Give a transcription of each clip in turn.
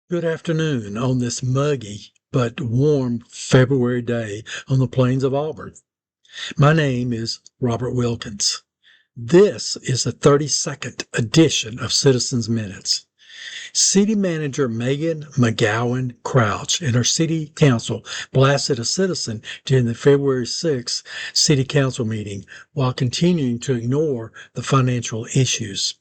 Good afternoon on this muggy but warm February day on the plains of Auburn. My name is Robert Wilkins. This is the 32nd edition of Citizens Minutes. City Manager Megan McGowan Crouch and her City Council blasted a citizen during the February 6th City Council meeting while continuing to ignore the financial issues.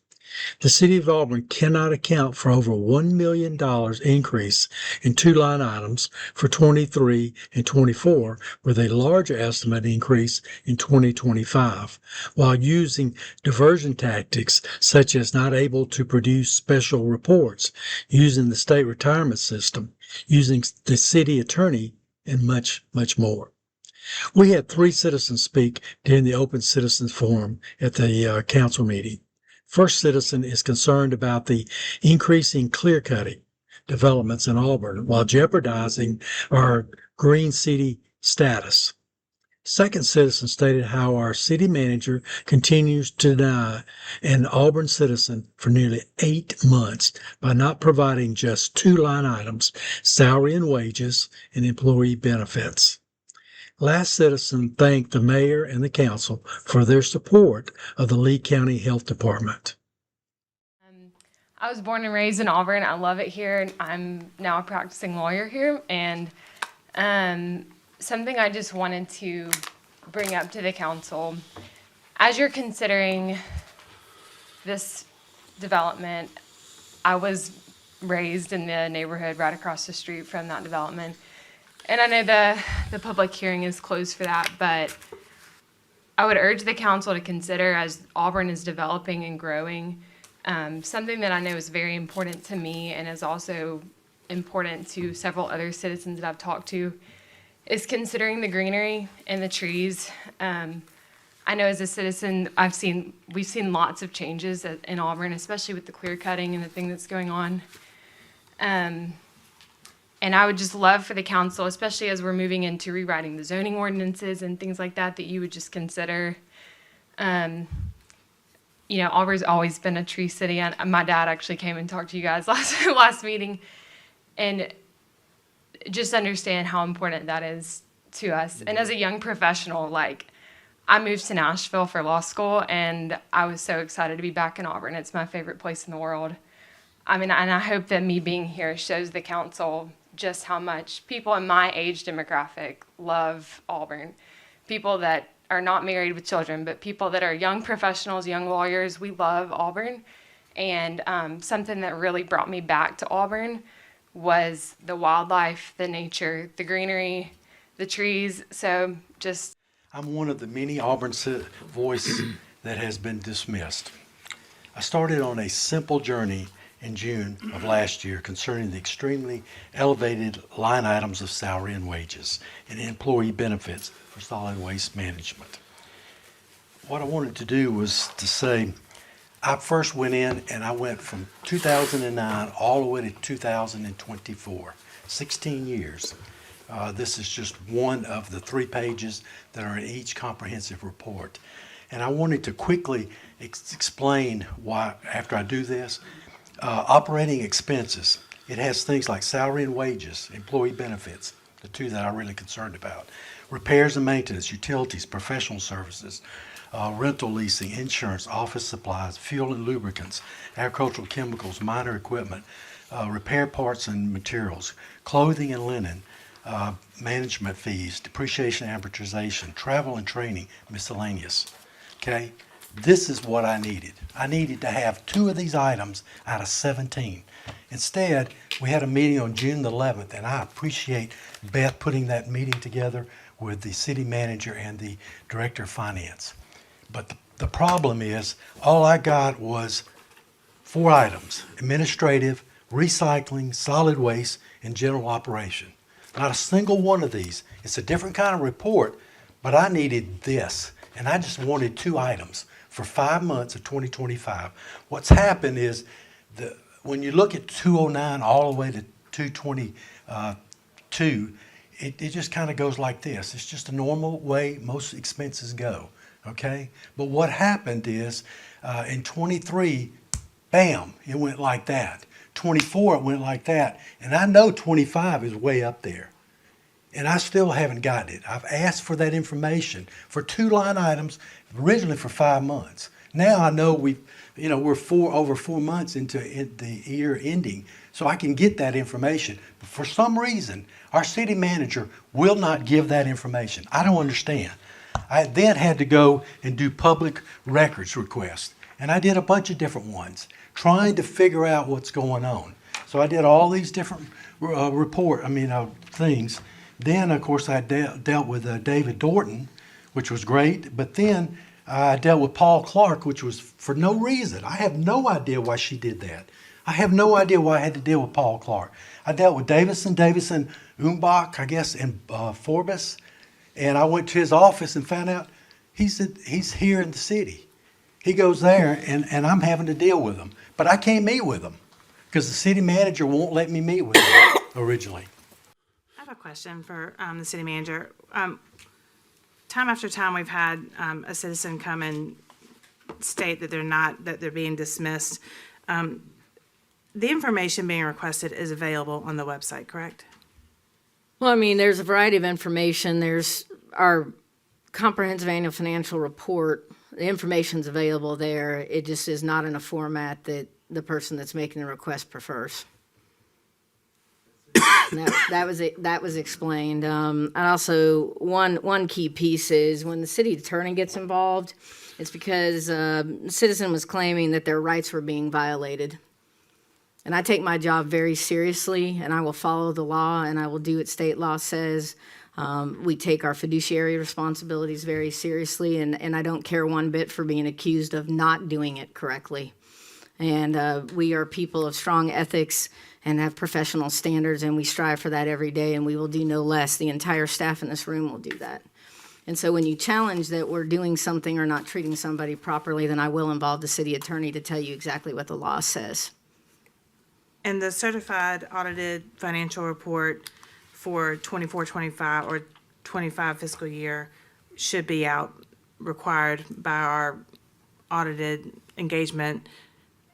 The City of Auburn cannot account for over $1 million increase in two line items for 23 and 24 with a larger estimate increase in 2025, while using diversion tactics such as not able to produce special reports, using the state retirement system, using the city attorney, and much, much more. We had three citizens speak during the open citizens forum at the council meeting. First citizen is concerned about the increasing clear-cutting developments in Auburn while jeopardizing our green city status. Second citizen stated how our city manager continues to deny an Auburn citizen for nearly 8 months by not providing just two line items, salary and wages and employee benefits. Last citizen thanked the mayor and the council for their support of the Lee County Health Department. I was born and raised in Auburn. I love it here. I'm now a practicing lawyer here. And something I just wanted to bring up to the council, as you're considering this development, I was raised in the neighborhood right across the street from that development. And I know the public hearing is closed for that, but I would urge the council to consider, as Auburn is developing and growing, something that I know is very important to me and is also important to several other citizens that I've talked to, is considering the greenery and the trees. I know as a citizen, we've seen lots of changes in Auburn, especially with the clear cutting and the thing that's going on. And I would just love for the council, especially as we're moving into rewriting the zoning ordinances and things like that, that you would just consider. Auburn's always been a tree city. And my dad actually came and talked to you guys last meeting, and just understand how important that is to us. And as a young professional, I moved to Nashville for law school, and I was so excited to be back in Auburn. It's my favorite place in the world. And I hope that me being here shows the council just how much people in my age demographic love Auburn. People that are not married with children, but people that are young professionals, young lawyers, we love Auburn. And something that really brought me back to Auburn was the wildlife, the nature, the greenery, the trees. So just... I'm one of the many Auburn voice that has been dismissed. I started on a simple journey in June of last year concerning the extremely elevated line items of salary and wages and employee benefits for solid waste management. What I wanted to do was to say, I first went in and I went from 2009 all the way to 2024, 16 years. This is just one of the 3 pages that are in each comprehensive report. And I wanted to quickly explain why, after I do this, operating expenses. It has things like salary and wages, employee benefits, the two that I'm really concerned about. Repairs and maintenance, utilities, professional services, rental leasing, insurance, office supplies, fuel and lubricants, agricultural chemicals, minor equipment, repair parts and materials, clothing and linen, management fees, depreciation and amortization, travel and training, miscellaneous. Okay? This is what I needed. I needed to have 2 of these items out of 17. Instead, we had a meeting on June the 11th, and I appreciate Beth putting that meeting together with the city manager and the director of finance. But the problem is, all I got was 4 items: administrative, recycling, solid waste, and general operation. Not a single one of these. It's a different kind of report, but I needed this, and I just wanted 2 items for 5 months of 2025. What's happened is when you look at 209 all the way to 222, it just kind of goes like this. It's just a normal way most expenses go, okay? But what happened is in 23, bam, it went like that. 24 it went like that. And I know 25 is way up there. And I still haven't gotten it. I've asked for that information for 2 line items, originally for 5 months. Now I know we're over 4 months into the year ending, so I can get that information. But for some reason, our city manager will not give that information. I don't understand. I then had to go and do public records requests, and I did a bunch of different ones, trying to figure out what's going on. So I did all these different things. Then, of course, I dealt with David Dorton, which was great. But then I dealt with Paul Clark, which was for no reason. I have no idea why she did that. I have no idea why I had to deal with Paul Clark. I dealt with Davison Umbach, I guess, and Forbes. And I went to his office and found out he's here in the city. He goes there, and I'm having to deal with him. But I can't meet with him because the city manager won't let me meet with him originally. I have a question for the city manager. Time after time, we've had a citizen come and state that they're being dismissed. The information being requested is available on the website, correct? Well, I mean, there's a variety of information. There's our comprehensive annual financial report. The information's available there. It just is not in a format that the person that's making the request prefers. That was explained. And also, one key piece is when the city attorney gets involved, it's because a citizen was claiming that their rights were being violated. And I take my job very seriously, and I will follow the law, and I will do what state law says. We take our fiduciary responsibilities very seriously, and I don't care one bit for being accused of not doing it correctly. And we are people of strong ethics and have professional standards, and we strive for that every day, and we will do no less. The entire staff in this room will do that. And so when you challenge that we're doing something or not treating somebody properly, then I will involve the city attorney to tell you exactly what the law says. And the certified audited financial report for 24-25 or 25 fiscal year should be out, required by our audited engagement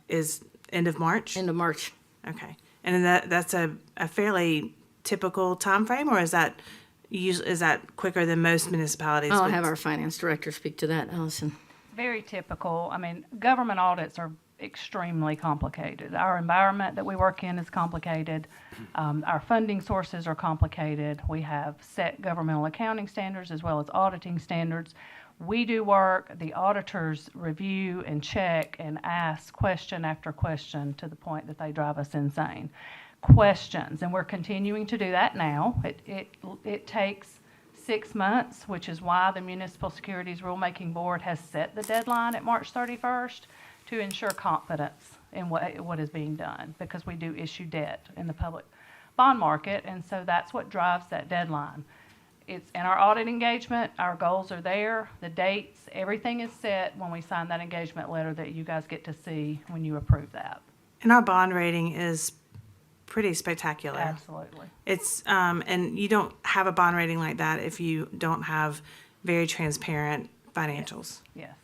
is end of March? End of March. Okay. And then that's a fairly typical time frame, or is that quicker than most municipalities? I'll have our finance director speak to that, Allison. Very typical. I mean, government audits are extremely complicated. Our environment that we work in is complicated. Our funding sources are complicated. We have set governmental accounting standards as well as auditing standards. We do work, the auditors review and check and ask question after question to the point that they drive us insane. Questions, and we're continuing to do that now. It takes 6 months, which is why the Municipal Securities Rulemaking Board has set the deadline at March 31st to ensure confidence in what is being done, because we do issue debt in the public bond market, and so that's what drives that deadline. It's in our audit engagement, our goals are there, the dates, everything is set when we sign that engagement letter that you guys get to see when you approve that. And our bond rating is pretty spectacular. Absolutely. It's and you don't have a bond rating like that if you don't have very transparent financials. Yes.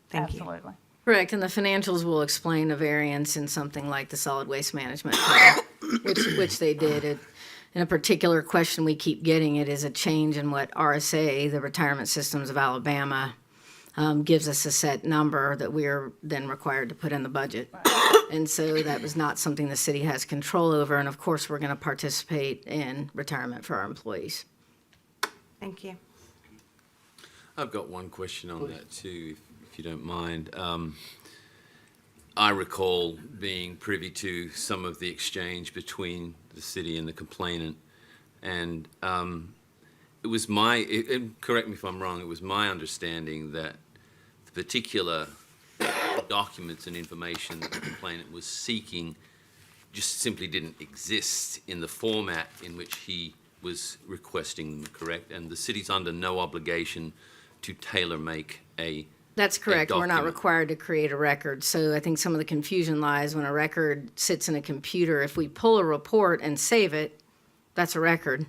Thank you. Absolutely. Correct, and the financials will explain a variance in something like the solid waste management plan, which they did. In a particular question we keep getting, it is a change in what RSA, the Retirement Systems of Alabama, gives us a set number that we are then required to put in the budget. And so that was not something the city has control over, and of course we're going to participate in retirement for our employees. Thank you. I've got one question on that too, if you don't mind. I recall being privy to some of the exchange between the city and the complainant, and it was correct me if I'm wrong, it was my understanding that the particular documents and information that the complainant was seeking just simply didn't exist in the format in which he was requesting them, correct? And the city's under no obligation to tailor-make That's correct. We're not document. required to create a record. So I think some of the confusion lies when a record sits in a computer. If we pull a report and save it, that's a record.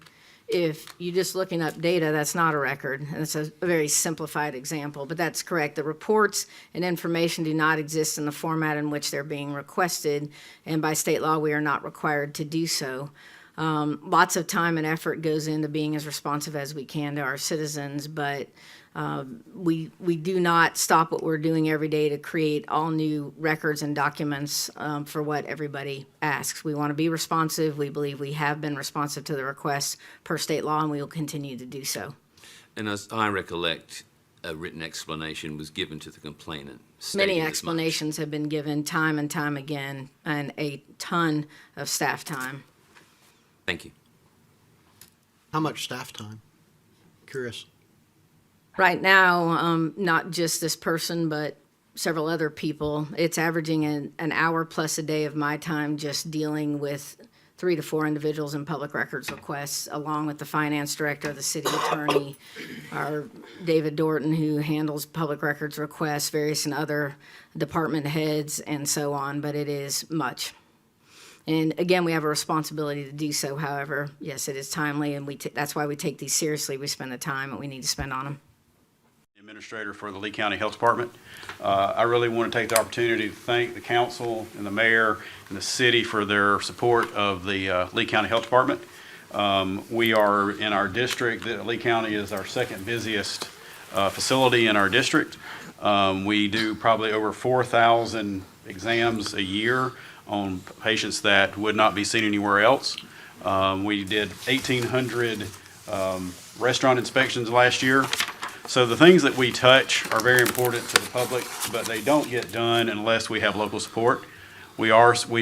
if you're just looking up data, that's not a record. And it's a very simplified example, but that's correct. The reports and information do not exist in the format in which they're being requested, and by state law, we are not required to do so. Lots of time and effort goes into being as responsive as we can to our citizens, but we do not stop what we're doing every day to create all new records and documents for what everybody asks. We want to be responsive. We believe we have been responsive to the requests per state law, and we will continue to do so. And as I recollect, a written explanation was given to the complainant. Many stating as much. explanations have been given time and time again, and a ton of staff time. Thank you. How much staff time? Curious. Right now, not just this person, but several other people, it's averaging an hour plus a day of my time just dealing with 3 to 4 individuals in public records requests, along with the finance director, the city attorney, our David Dorton, who handles public records requests, various and other department heads, and so on, but it is much. And again, we have a responsibility to do so. However, yes, it is timely, and that's why we take these seriously. We spend the time that we need to spend on them. Administrator for the Lee County Health Department. I really want to take the opportunity to thank the council and the mayor and the city for their support of the Lee County Health Department. We are in our district, Lee County is our second busiest facility in our district. We do probably over 4,000 exams a year on patients that would not be seen anywhere else. We did 1,800 restaurant inspections last year. So the things that we touch are very important to the public, but they don't get done unless we have local support. We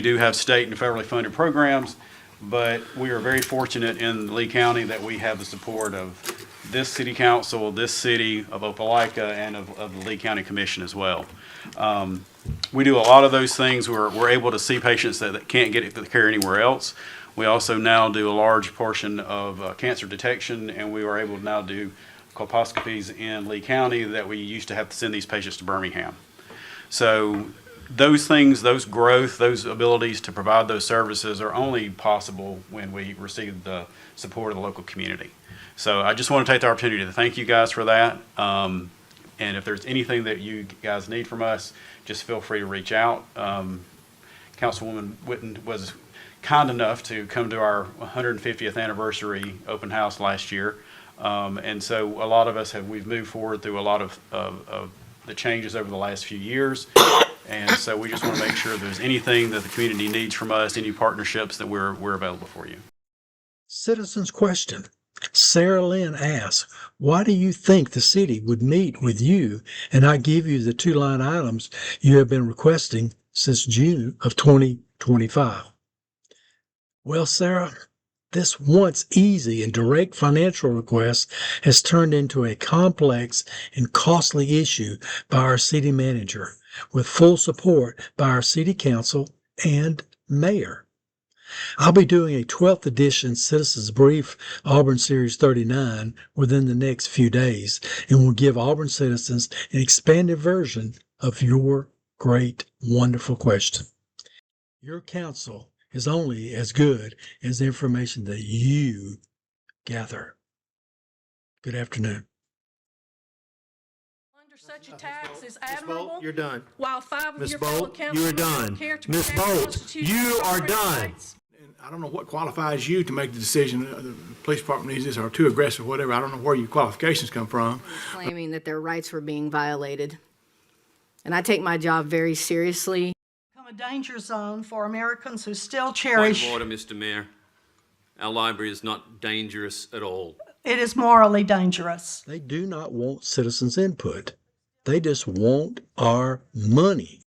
do have state and federally funded programs, but we are very fortunate in Lee County that we have the support of this city council, this city of Opelika, and of the Lee County Commission as well. We do a lot of those things. We're able to see patients that can't get the care anywhere else. We also now do a large portion of cancer detection, and we are able to now do colposcopies in Lee County that we used to have to send these patients to Birmingham. So those things, those growth, those abilities to provide those services are only possible when we receive the support of the local community. So I just want to take the opportunity to thank you guys for that. And if there's anything that you guys need from us, just feel free to reach out. Councilwoman Witten was kind enough to come to our 150th anniversary open house last year. And so a lot of us we've moved forward through a lot of the changes over the last few years. And so we just want to make sure there's anything that the community needs from us, any partnerships, that we're available for you. Citizens question. Sarah Lynn asks, why do you think the city would meet with you and not give you the 2-line items you have been requesting since June of 2025? Well, Sarah, this once easy and direct financial request has turned into a complex and costly issue by our city manager, with full support by our city council and mayor. I'll be doing a 12th edition Citizens Brief Auburn Series 39 within the next few days, and will give Auburn citizens an expanded version of your great, wonderful question. Your counsel is only as good as the information that you gather. Good afternoon. Under such a tax is Ms. admirable. Bolt, you're done. While 5 of Ms. your fellow Bolt, you are councilmen done. don't care to Ms. protect the Bolt, Constitution you and are corporate done. rights. And I don't know what qualifies you to make the decision, the police department needs this or too aggressive, whatever. I don't know where your qualifications come from. Claiming that their rights were being violated. And I take my job very seriously. Become a danger zone for Americans who still Point cherish. of order, Mr. Mayor. Our library is not dangerous at all. It is morally dangerous. They do not want citizens' input. They just want our money.